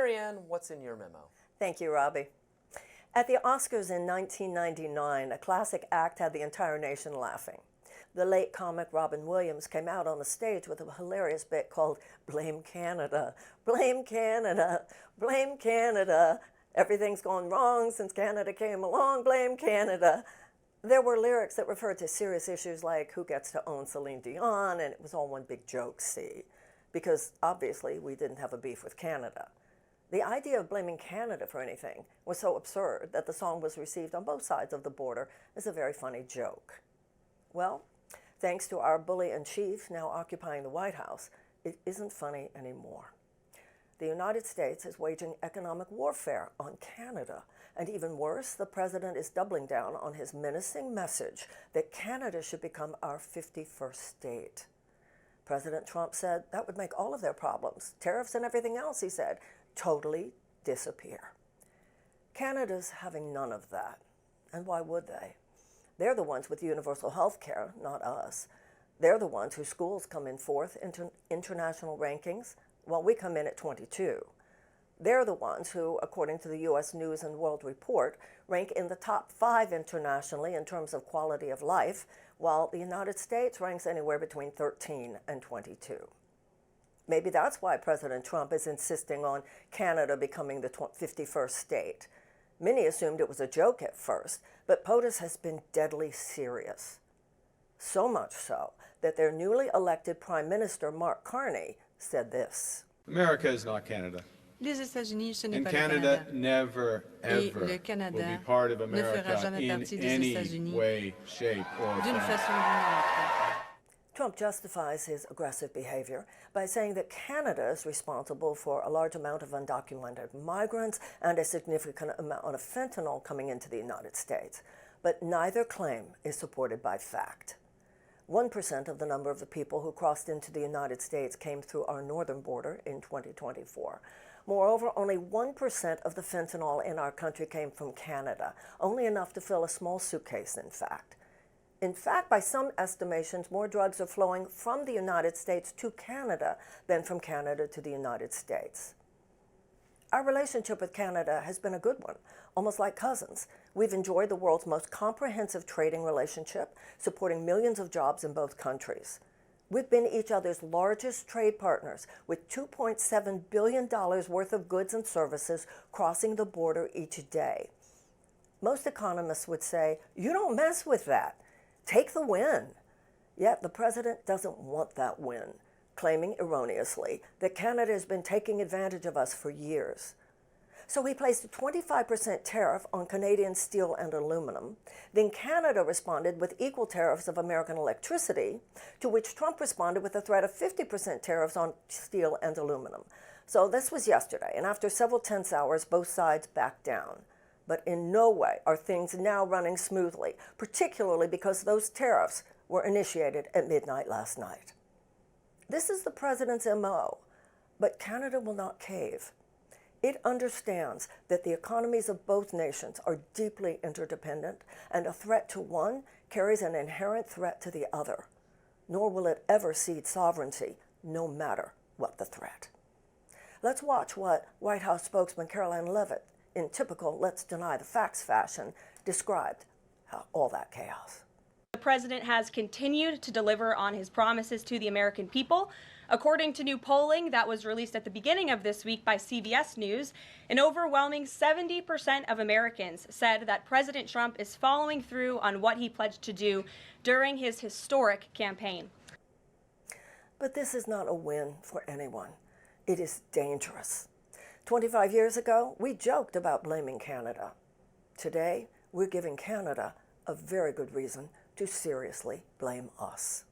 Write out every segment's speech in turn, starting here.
Marianne, what's in your memo? Thank you, Robbie. At the Oscars in 1999, a classic act had the entire nation laughing. The late comic Robin Williams came out on the stage with a hilarious bit called "Blame Canada, Blame Canada, Blame Canada. Everything's gone wrong since Canada came along, blame Canada." There were lyrics that referred to serious issues like who gets to own Celine Dion, and it was all one big joke, see? Because obviously we didn't have a beef with Canada. The idea of blaming Canada for anything was so absurd that the song was received on both sides of the border as a very funny joke. Well, thanks to our bully-in-chief now occupying the White House, it isn't funny anymore. The United States is waging economic warfare on Canada, and even worse, the president is doubling down on his menacing message that Canada should become our 51st state. President Trump said that would make all of their problems, tariffs and everything else, he said, totally disappear. Canada's having none of that. And why would they? They're the ones with universal health care, not us. They're the ones whose schools come in fourth in international rankings, while we come in at 22. They're the ones who, according to the U.S. News and World Report, rank in the top 5 internationally in terms of quality of life, while the United States ranks anywhere between 13 and 22. Maybe that's why President Trump is insisting on Canada becoming the 51st state. Many assumed it was a joke at first, but POTUS has been deadly serious. So much so that their newly elected Prime Minister, Mark Carney, said this. America is not Canada. Les États-Unis, ce n'est And pas Canada le Canada. never, ever le Canada will be part of ne fera America jamais in partie des any États-Unis way, shape, or d'une form. façon ou d'une autre. Trump justifies his aggressive behavior by saying that Canada is responsible for a large amount of undocumented migrants and a significant amount of fentanyl coming into the United States. But neither claim is supported by fact. 1% of the number of the people who crossed into the United States came through our northern border in 2024. Moreover, only 1% of the fentanyl in our country came from Canada, only enough to fill a small suitcase, in fact. In fact, by some estimations, more drugs are flowing from the United States to Canada than from Canada to the United States. Our relationship with Canada has been a good one, almost like cousins. We've enjoyed the world's most comprehensive trading relationship, supporting millions of jobs in both countries. We've been each other's largest trade partners, with $2.7 billion worth of goods and services crossing the border each day. Most economists would say, you don't mess with that. Take the win. Yet the president doesn't want that win, claiming erroneously that Canada has been taking advantage of us for years. So he placed a 25% tariff on Canadian steel and aluminum. Then Canada responded with equal tariffs of American electricity, to which Trump responded with a threat of 50% tariffs on steel and aluminum. So this was yesterday, and after several tense hours, both sides backed down. But in no way are things now running smoothly, particularly because those tariffs were initiated at midnight last night. This is the president's MO, but Canada will not cave. It understands that the economies of both nations are deeply interdependent, and a threat to one carries an inherent threat to the other, nor will it ever cede sovereignty, no matter what the threat. Let's watch what White House spokesman Caroline Leavitt, in typical let's deny the facts fashion, described all that chaos. The president has continued to deliver on his promises to the American people. According to new polling that was released at the beginning of this week by CBS News, an overwhelming 70% of Americans said that President Trump is following through on what he pledged to do during his historic campaign. But this is not a win for anyone. It is dangerous. 25 years ago, we joked about blaming Canada. Today, we're giving Canada a very good reason to seriously blame us.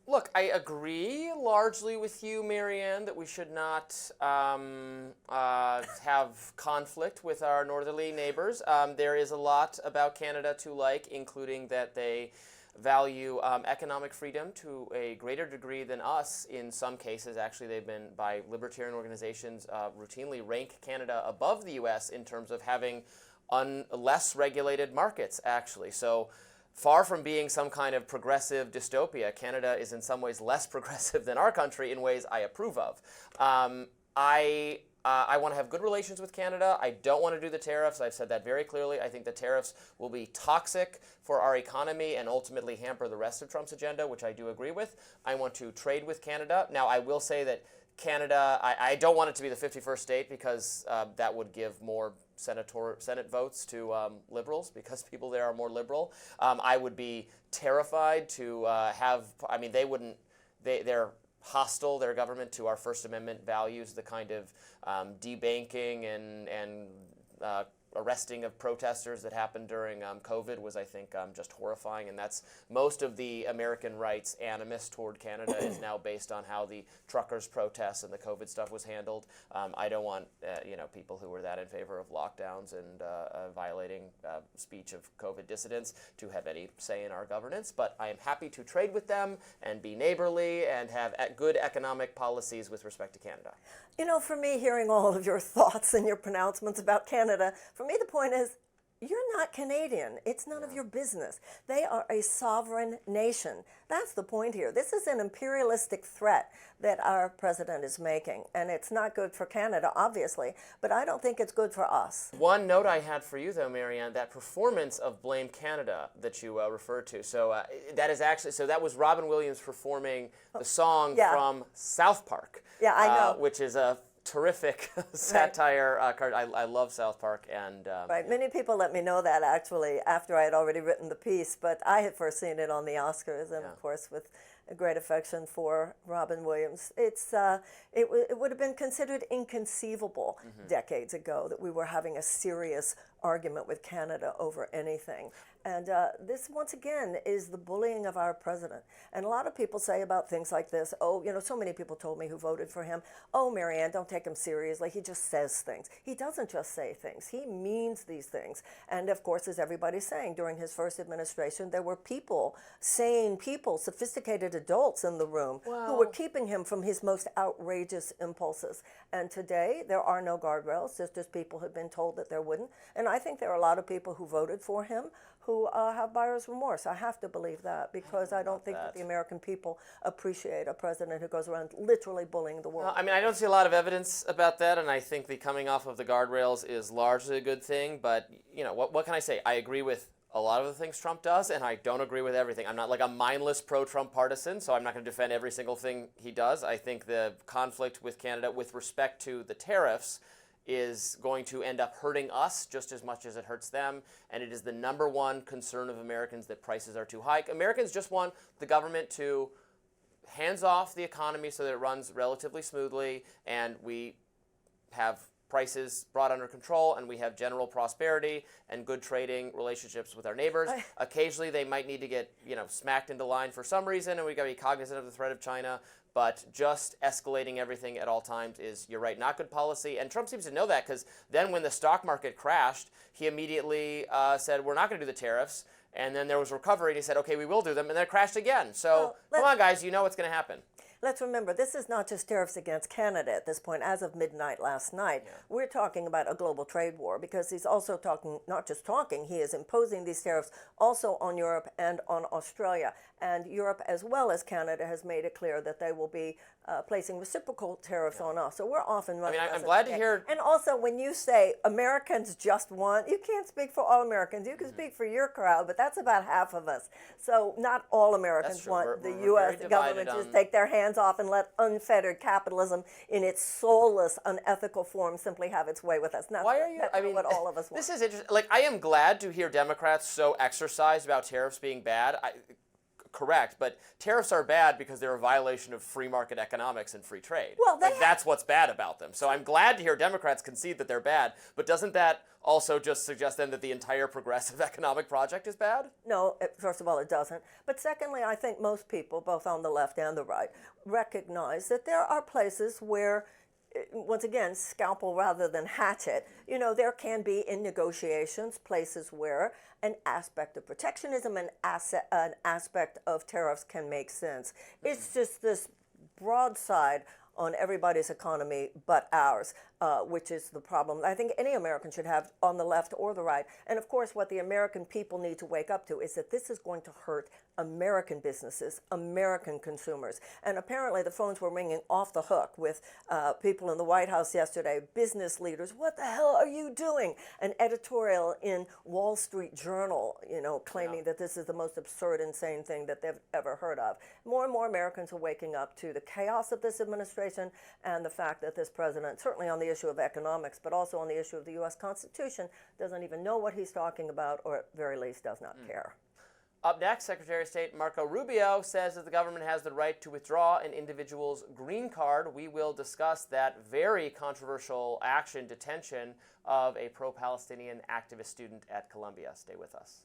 Look, I agree largely with you, Marianne, that we should not have conflict with our northerly neighbors. There is a lot about Canada to like, including that they value economic freedom to a greater degree than us in some cases. Actually, they've been, by libertarian organizations, routinely rank Canada above the U.S. in terms of having less regulated markets, actually. So far from being some kind of progressive dystopia, Canada is in some ways less progressive than our country in ways I approve of. I want to have good relations with Canada. I don't want to do the tariffs. I've said that very clearly. I think the tariffs will be toxic for our economy and ultimately hamper the rest of Trump's agenda, which I do agree with. I want to trade with Canada. Now, I will say that Canada, I don't want it to be the 51st state because that would give more Senate votes to liberals because people there are more liberal. I would be terrified to they're hostile, their government, to our First Amendment values. The kind of debanking and arresting of protesters that happened during COVID was, I think, just horrifying. And that's most of the American rights animus toward Canada is now based on how the truckers' protests and the COVID stuff was handled. I don't want people who were that in favor of lockdowns and violating speech of COVID dissidents to have any say in our governance. But I am happy to trade with them and be neighborly and have good economic policies with respect to Canada. You know, for me, hearing all of your thoughts and your pronouncements about Canada, for me the point is, you're not Canadian. It's none of your business. They are a sovereign nation. That's the point here. This is an imperialistic threat that our president is making, and it's not good for Canada, obviously, but I don't think it's good for us. One note I had for you, though, Marianne, that performance of Blame Canada that you referred to, that was Robin Williams performing the song from South Park. Yeah, I know. Which is a terrific satire. I love South Park. And right. Many people let me know that actually after I had already written the piece, but I had first seen it on the Oscars, and of course with a great affection for Robin Williams. It would have been considered inconceivable decades ago that we were having a serious argument with Canada over anything. And this, once again, is the bullying of our president. And a lot of people say about things like this, so many people told me who voted for him, Marianne, don't take him seriously. He just says things. He doesn't just say things. He means these things. And of course, as everybody's saying, during his first administration, there were sane people, sophisticated adults in the room who were keeping him from his most outrageous impulses. And today, there are no guardrails, just as people have been told that there wouldn't. And I think there are a lot of people who voted for him who have buyer's remorse. I have to believe that because I don't think that the American people appreciate a president who goes around literally bullying the world. I don't see a lot of evidence about that, and I think the coming off of the guardrails is largely a good thing. But, what can I say? I agree with a lot of the things Trump does, and I don't agree with everything. I'm not like a mindless pro-Trump partisan, so I'm not going to defend every single thing he does. I think the conflict with Canada with respect to the tariffs is going to end up hurting us just as much as it hurts them, and it is the number one concern of Americans that prices are too high. Americans just want the government to hands off the economy so that it runs relatively smoothly, and we have prices brought under control, and we have general prosperity and good trading relationships with our neighbors. Occasionally, they might need to get smacked into line for some reason, and we got to be cognizant of the threat of China. But just escalating everything at all times is, you're right, not good policy. And Trump seems to know that, because then when the stock market crashed, he immediately said, we're not going to do the tariffs. And then there was recovery, and he said, okay, we will do them. And then it crashed again. So come on, guys, you know what's going to happen. Let's remember, this is not just tariffs against Canada at this point. As of midnight last night, we're talking about a global trade war, because he's also not just talking, he is imposing these tariffs also on Europe and on Australia. And Europe, as well as Canada, has made it clear that they will be placing reciprocal tariffs on us. So we're off and running. I'm glad to hear. And also, when you say Americans just want, you can't speak for all Americans. You can speak for your crowd, but that's about half of us. So not all Americans want the U.S. government to just take their hands off and let unfettered capitalism in its soulless, unethical form simply have its way with us. That's what all of us want. This is interesting. I am glad to hear Democrats so exercised about tariffs being bad. Correct, but tariffs are bad because they're a violation of free market economics and free trade. Well, that's what's bad about them. So I'm glad to hear Democrats concede that they're bad, but doesn't that also just suggest then that the entire progressive economic project is bad? No, first of all, it doesn't. But secondly, I think most people, both on the left and the right, recognize that there are places where, once again, scalpel rather than hatchet, there can be in negotiations places where an aspect of protectionism and an aspect of tariffs can make sense. It's just this broadside on everybody's economy but ours, which is the problem I think any American should have on the left or the right. And of course, what the American people need to wake up to is that this is going to hurt American businesses, American consumers. And apparently the phones were ringing off the hook with people in the White House yesterday, business leaders. What the hell are you doing? An editorial in Wall Street Journal, claiming that this is the most absurd, insane thing that they've ever heard of. More and more Americans are waking up to the chaos of this administration and the fact that this president, certainly on the issue of economics, but also on the issue of the U.S. Constitution, doesn't even know what he's talking about, or at very least does not care. Up next, Secretary of State Marco Rubio says that the government has the right to withdraw an individual's green card. We will discuss that very controversial detention of a pro-Palestinian activist student at Columbia. Stay with us.